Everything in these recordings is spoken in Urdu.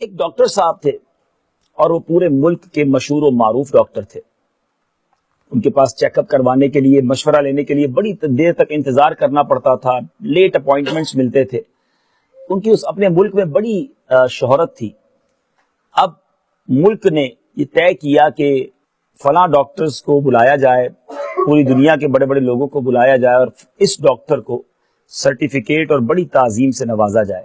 ایک ڈاکٹر صاحب تھے اور وہ پورے ملک کے مشہور و معروف ڈاکٹر تھے. ان کے پاس چیک اپ کروانے کے لیے، مشورہ لینے کے لیے بڑی دیر تک انتظار کرنا پڑتا تھا، لیٹ اپوائنٹمنٹس ملتے تھے. ان کی اس اپنے ملک میں بڑی شہرت تھی. اب ملک نے یہ طے کیا کہ فلاں ڈاکٹرز کو بلایا جائے، پوری دنیا کے بڑے بڑے لوگوں کو بلایا جائے اور اس ڈاکٹر کو سرٹیفکیٹ اور بڑی تعظیم سے نوازا جائے.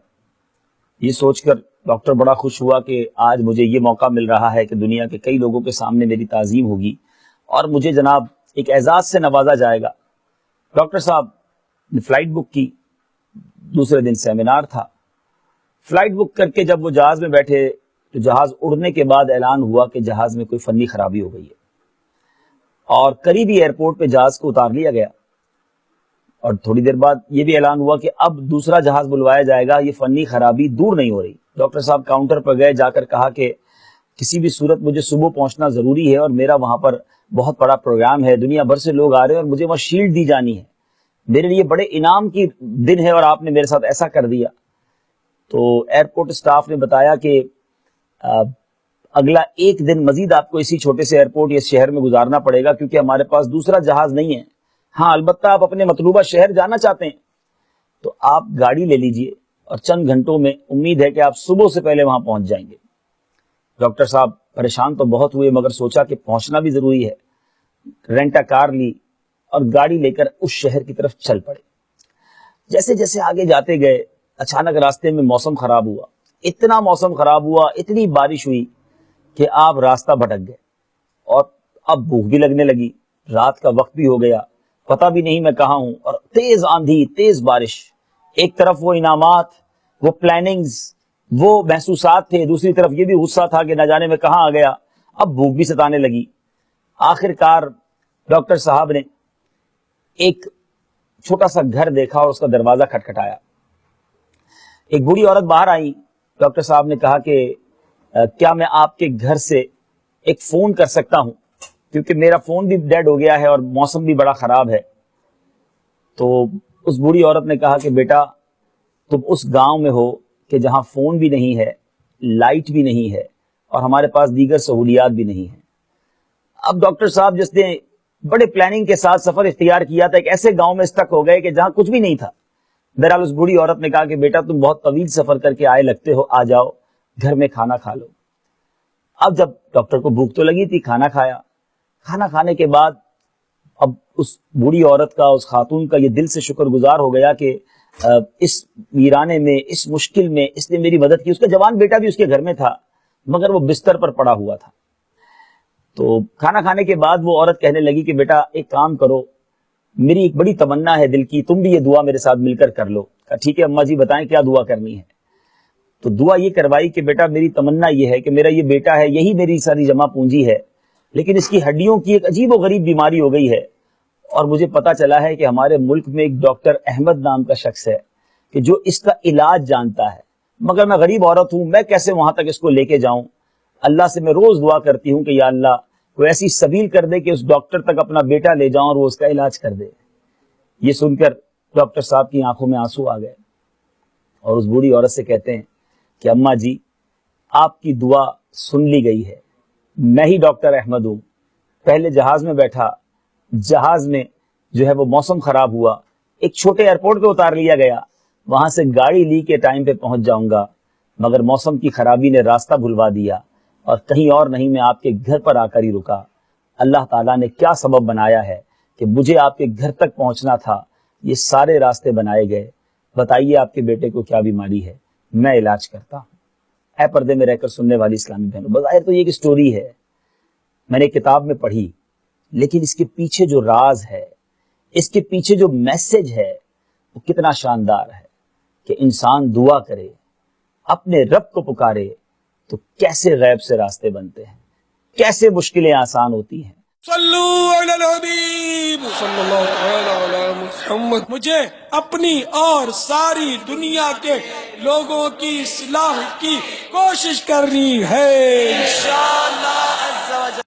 یہ سوچ کر ڈاکٹر بڑا خوش ہوا کہ آج مجھے یہ موقع مل رہا ہے کہ دنیا کے کئی لوگوں کے سامنے میری تعظیم ہوگی اور مجھے جناب ایک اعزاز سے نوازا جائے گا. ڈاکٹر صاحب نے فلائٹ بک کی، دوسرے دن سیمینار تھا. فلائٹ بک کر کے جب وہ جہاز میں بیٹھے تو جہاز اڑنے کے بعد اعلان ہوا کہ جہاز میں کوئی فنی خرابی ہو گئی ہے اور قریبی ایئرپورٹ پہ جہاز کو اتار لیا گیا. اور تھوڑی دیر بعد یہ بھی اعلان ہوا کہ اب دوسرا جہاز بلوایا جائے گا، یہ فنی خرابی دور نہیں ہو رہی. ڈاکٹر صاحب کاؤنٹر پر گئے، جا کر کہا کہ کسی بھی صورت مجھے صبح پہنچنا ضروری ہے اور میرا وہاں پر بہت بڑا پروگرام ہے، دنیا بھر سے لوگ آ رہے ہیں اور مجھے وہاں شیلڈ دی جانی ہے، میرے لیے بڑے انعام کی دن ہے اور آپ نے میرے ساتھ ایسا کر دیا. تو ایئرپورٹ اسٹاف نے بتایا کہ اگلا ایک دن مزید آپ کو اسی چھوٹے سے ایئرپورٹ یا شہر میں گزارنا پڑے گا کیونکہ ہمارے پاس دوسرا جہاز نہیں ہے. ہاں البتہ آپ اپنے مطلوبہ شہر جانا چاہتے ہیں تو آپ گاڑی لے لیجئے اور چند گھنٹوں میں امید ہے کہ آپ صبح سے پہلے وہاں پہنچ جائیں گے. ڈاکٹر صاحب پریشان تو بہت ہوئے مگر سوچا کہ پہنچنا بھی ضروری ہے. رینٹا کار لی اور گاڑی لے کر اس شہر کی طرف چل پڑے. جیسے جیسے آگے جاتے گئے اچانک راستے میں موسم خراب ہوا. اتنا موسم خراب ہوا، اتنی بارش ہوئی کہ آپ راستہ بھٹک گئے اور اب بھوک بھی لگنے لگی. رات کا وقت بھی ہو گیا، پتہ بھی نہیں میں کہاں ہوں، اور تیز آندھی، تیز بارش. ایک طرف وہ انعامات، وہ پلاننگز، وہ محسوسات تھے، دوسری طرف یہ بھی غصہ تھا کہ نہ جانے میں کہاں آ گیا. اب بھوک بھی ستانے لگی. آخر کار ڈاکٹر صاحب نے ایک چھوٹا سا گھر دیکھا اور اس کا دروازہ کھٹکھٹایا. ایک بوڑھی عورت باہر آئی. ڈاکٹر صاحب نے کہا کہ کیا میں آپ کے گھر سے ایک فون کر سکتا ہوں کیونکہ میرا فون بھی ڈیڈ ہو گیا ہے اور موسم بھی بڑا خراب ہے. تو اس بوڑھی عورت نے کہا کہ بیٹا تم اس گاؤں میں ہو کہ جہاں فون بھی نہیں ہے، لائٹ بھی نہیں ہے اور ہمارے پاس دیگر سہولیات بھی نہیں ہیں. اب ڈاکٹر صاحب جس نے بڑے پلاننگ کے ساتھ سفر اختیار کیا تھا، ایک ایسے گاؤں میں اسٹک ہو گئے کہ جہاں کچھ بھی نہیں تھا. بہرحال اس بوڑھی عورت نے کہا کہ بیٹا تم بہت طویل سفر کر کے آئے لگتے ہو، آ جاؤ گھر میں کھانا کھا لو. اب جب ڈاکٹر کو بھوک تو لگی تھی، کھانا کھایا. کھانا کھانے کے بعد اب اس بوڑھی عورت کا، اس خاتون کا یہ دل سے شکر گزار ہو گیا کہ اس ویرانے میں، اس مشکل میں اس نے میری مدد کی. اس کا جوان بیٹا بھی اس کے گھر میں تھا مگر وہ بستر پر پڑا ہوا تھا. تو کھانا کھانے کے بعد وہ عورت کہنے لگی کہ بیٹا ایک کام کرو، میری ایک بڑی تمنا ہے دل کی، تم بھی یہ دعا میرے ساتھ مل کر کر لو. کہا ٹھیک ہے اماں جی بتائیں کیا دعا کرنی ہے. تو دعا یہ کروائی کہ بیٹا میری تمنا یہ ہے کہ میرا یہ بیٹا ہے، یہی میری ساری جمع پونجی ہے، لیکن اس کی ہڈیوں کی ایک عجیب و غریب بیماری ہو گئی ہے اور مجھے پتا چلا ہے کہ ہمارے ملک میں ایک ڈاکٹر احمد نام کا شخص ہے کہ جو اس کا علاج جانتا ہے، مگر میں غریب عورت ہوں، میں کیسے وہاں تک اس کو لے کے جاؤں. اللہ سے میں روز دعا کرتی ہوں کہ یا اللہ کوئی ایسی سبیل کر دے کہ اس ڈاکٹر تک اپنا بیٹا لے جاؤں اور وہ اس کا علاج کر دے. یہ سن کر ڈاکٹر صاحب کی آنکھوں میں آنسو آ گئے اور اس بوڑھی عورت سے کہتے ہیں کہ اماں جی آپ کی دعا سن لی گئی ہے. میں ہی ڈاکٹر احمد ہوں. پہلے جہاز میں بیٹھا، جہاز میں جو ہے وہ موسم خراب ہوا، ایک چھوٹے ایئرپورٹ پہ اتار لیا گیا، وہاں سے گاڑی لی کے ٹائم پہ پہنچ جاؤں گا مگر موسم کی خرابی نے راستہ بھلوا دیا اور کہیں اور نہیں میں آپ کے گھر پر آ کر ہی رکا. اللہ تعالیٰ نے کیا سبب بنایا ہے کہ مجھے آپ کے گھر تک پہنچنا تھا، یہ سارے راستے بنائے گئے. بتائیے آپ کے بیٹے کو کیا بیماری ہے، میں علاج کرتا ہوں. اے پردے میں رہ کر سننے والی اسلامی بہنوں، بظاہر تو یہ ایک سٹوری ہے، میں نے کتاب میں پڑھی، لیکن اس کے پیچھے جو راز ہے، اس کے پیچھے جو میسج ہے وہ کتنا شاندار ہے کہ انسان دعا کرے، اپنے رب کو پکارے تو کیسے غیب سے راستے بنتے ہیں، کیسے مشکلیں آسان ہوتی ہیں. صلو علی الحبیب صلی اللہ تعالی علی محمد. مجھے اپنی اور ساری دنیا کے لوگوں کی اصلاح کی کوشش کرنی ہے انشاءاللہ.